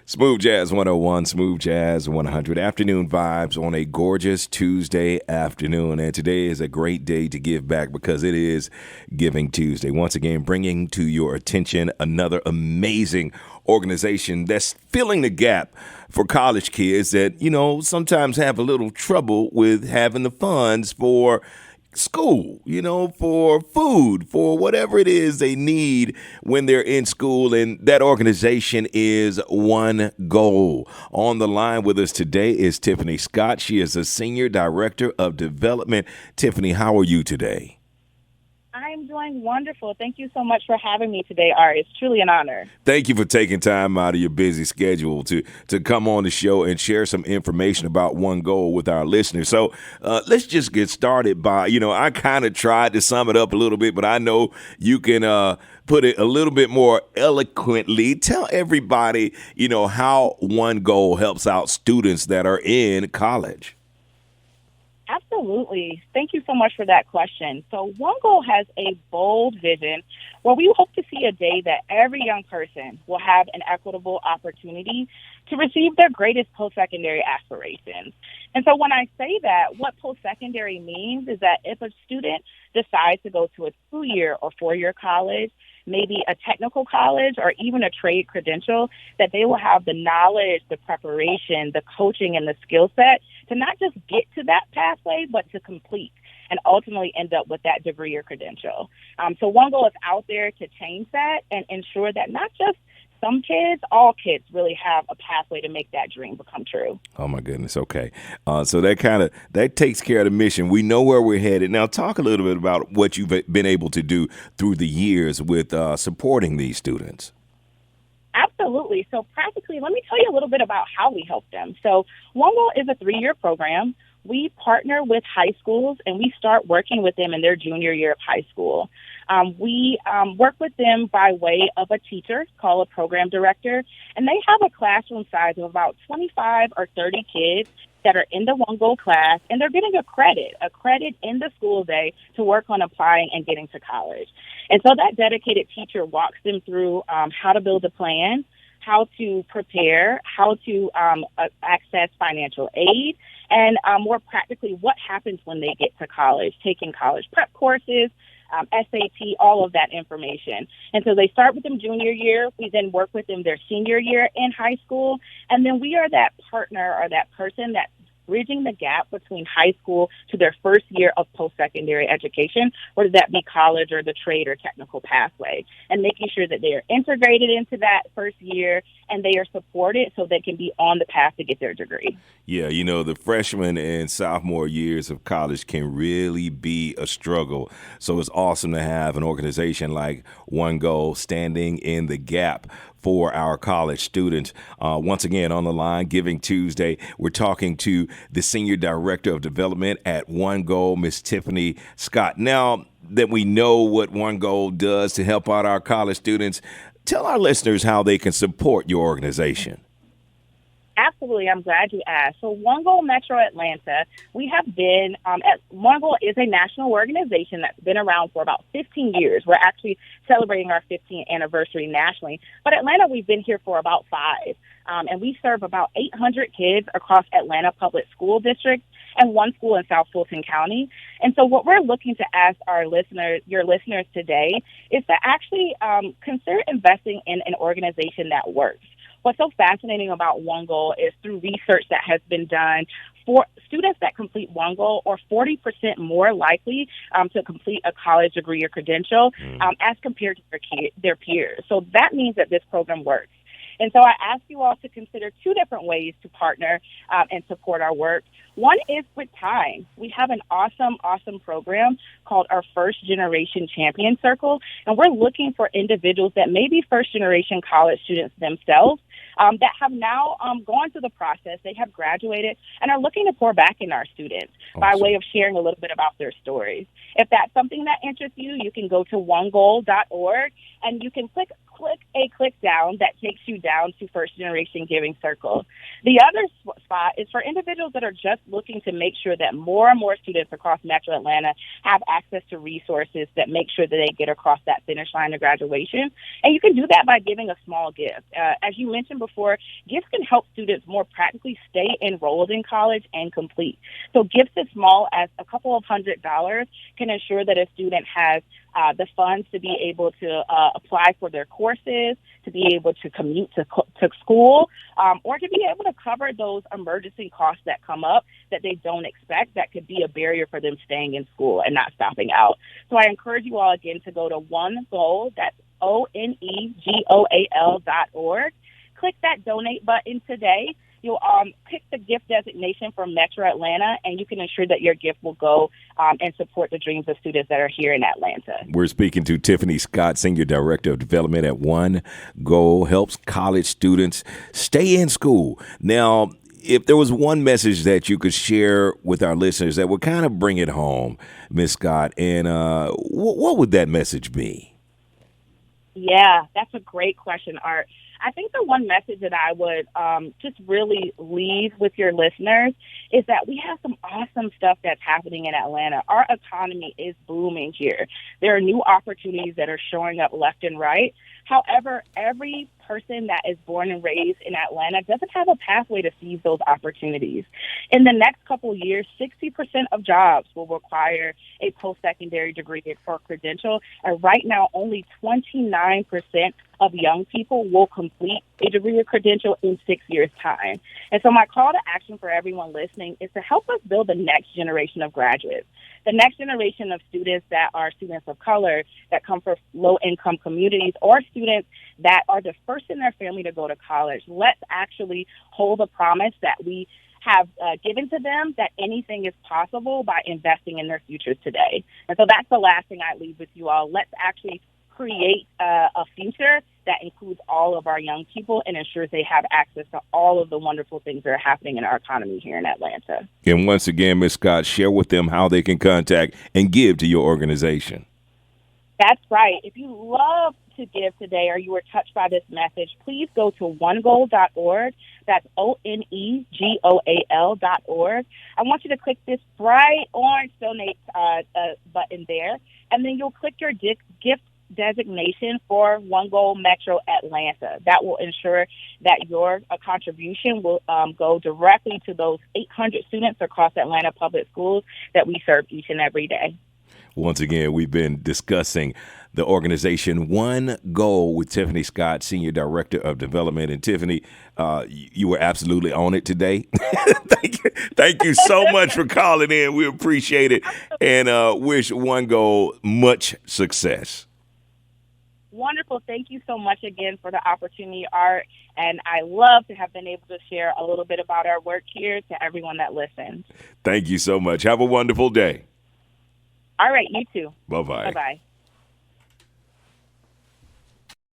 Smooth Jazz 101, Smooth Jazz 100. Afternoon vibes on a gorgeous Tuesday afternoon. And today is a great day to give back because it is Giving Tuesday. Once again, bringing to your attention another amazing organization that's filling the gap for college kids that, sometimes have a little trouble with having the funds for school, for food, for whatever it is they need when they're in school. And that organization is OneGoal. On the line with us today is Tiffany Scott. She is a Senior Director of Development. Tiffany, how are you today? I'm doing wonderful. Thank you so much for having me today, Ari. It's truly an honor. Thank you for taking time out of your busy schedule to come on the show and share some information about OneGoal with our listeners. So let's just get started by, I kind of tried to sum it up a little bit, but I know you can put it a little bit more eloquently. Tell everybody, how OneGoal helps out students that are in college. Absolutely. Thank you so much for that question. So OneGoal has a bold vision where we hope to see a day that every young person will have an equitable opportunity to receive their greatest post-secondary aspirations. And so when I say that, what post-secondary means is that if a student decides to go to a 2-year or 4-year college, maybe a technical college or even a trade credential, that they will have the knowledge, the preparation, the coaching, and the skill set to not just get to that pathway, but to complete and ultimately end up with that degree or credential. So OneGoal is out there to change that and ensure that not just some kids, all kids really have a pathway to make that dream become true. Oh my goodness. Okay. So that takes care of the mission. We know where we're headed. Now talk a little bit about what you've been able to do through the years with supporting these students. Absolutely. So practically, let me tell you a little bit about how we help them. So OneGoal is a 3-year program. We partner with high schools, and we start working with them in their junior year of high school. We work with them by way of a teacher called a program director, and they have a classroom size of about 25 or 30 kids that are in the OneGoal class, and they're getting a credit in the school day to work on applying and getting to college. And so that dedicated teacher walks them through how to build a plan, how to prepare, how to access financial aid, and more practically what happens when they get to college, taking college prep courses, SAT, all of that information. And so they start with them junior year. We then work with them their senior year in high school. And then we are that partner or that person that's bridging the gap between high school to their first year of post-secondary education, whether that be college or the trade or technical pathway, and making sure that they are integrated into that first year and they are supported so they can be on the path to get their degree. Yeah, the freshman and sophomore years of college can really be a struggle. So it's awesome to have an organization like OneGoal standing in the gap for our college students. Once again, on the line, Giving Tuesday, we're talking to the Senior Director of Development at OneGoal, Miss Tiffany Scott. Now that we know what OneGoal does to help out our college students, tell our listeners how they can support your organization. Absolutely. I'm glad you asked. So OneGoal Metro Atlanta, we have been, OneGoal is a national organization that's been around for about 15 years. We're actually celebrating our 15th anniversary nationally. But Atlanta, we've been here for about 5. And we serve about 800 kids across Atlanta public school districts and one school in South Fulton County. And so what we're looking to ask your listeners today is to actually consider investing in an organization that works. What's so fascinating about OneGoal is through research that has been done, for students that complete OneGoal are 40% more likely to complete a college degree or credential as compared to their peers. So that means that this program works. And so I ask you all to consider 2 different ways to partner and support our work. One is with time. We have an awesome program called our First Generation Champion Circle, and we're looking for individuals that may be first-generation college students themselves that have now gone through the process. They have graduated and are looking to pour back in our students by way of sharing a little bit about their stories. If that's something that interests you, you can go to onegoal.org and you can click click a click down that takes you down to First Generation Giving Circle. The other spot is for individuals that are just looking to make sure that more and more students across Metro Atlanta have access to resources that make sure that they get across that finish line of graduation. And you can do that by giving a small gift. As you mentioned before, gifts can help students more practically stay enrolled in college and complete. So gifts as small as a couple of $100s can ensure that a student has the funds to be able to apply for their courses, to be able to commute to school, or to be able to cover those emergency costs that come up that they don't expect that could be a barrier for them staying in school and not stopping out. So I encourage you all again to go to OneGoal, that's OneGoal.org. Click that donate button today. You'll pick the gift designation from Metro Atlanta, and you can ensure that your gift will go and support the dreams of students that are here in Atlanta. We're speaking to Tiffany Scott, Senior Director of Development at OneGoal, helps college students stay in school. Now, if there was one message that you could share with our listeners that would kind of bring it home, Ms. Scott, and what would that message be? Yeah, that's a great question, Art. I think the one message that I would just really leave with your listeners is that we have some awesome stuff that's happening in Atlanta. Our economy is booming here. There are new opportunities that are showing up left and right. However, every person that is born and raised in Atlanta doesn't have a pathway to seize those opportunities. In the next couple of years, 60% of jobs will require a post-secondary degree or credential. And right now, only 29% of young people will complete a degree or credential in 6 years' time. And so my call to action for everyone listening is to help us build the next generation of graduates, the next generation of students that are students of color, that come from low-income communities, or students that are the first in their family to go to college. Let's actually hold a promise that we have given to them, that anything is possible by investing in their futures today. And so that's the last thing I leave with you all. Let's actually create a future that includes all of our young people and ensures they have access to all of the wonderful things that are happening in our economy here in Atlanta. And once again, Ms. Scott, share with them how they can contact and give to your organization. That's right. If you love to give today or you were touched by this message, please go to OneGoal.org. That's OneGoal.org. I want you to click this bright orange donate button there, and then you'll click your gift designation for OneGoal Metro Atlanta. That will ensure that your contribution will go directly to those 800 students across Atlanta public schools that we serve each and every day. Once again, we've been discussing the organization OneGoal with Tiffany Scott, Senior Director of Development. And Tiffany, you were absolutely on it today. Thank you so much for calling in. We appreciate it and wish OneGoal much success. Wonderful. Thank you so much again for the opportunity, Art. And I love to have been able to share a little bit about our work here to everyone that listens. Thank you so much. Have a wonderful day. All right. You too. Bye-bye. Bye-bye.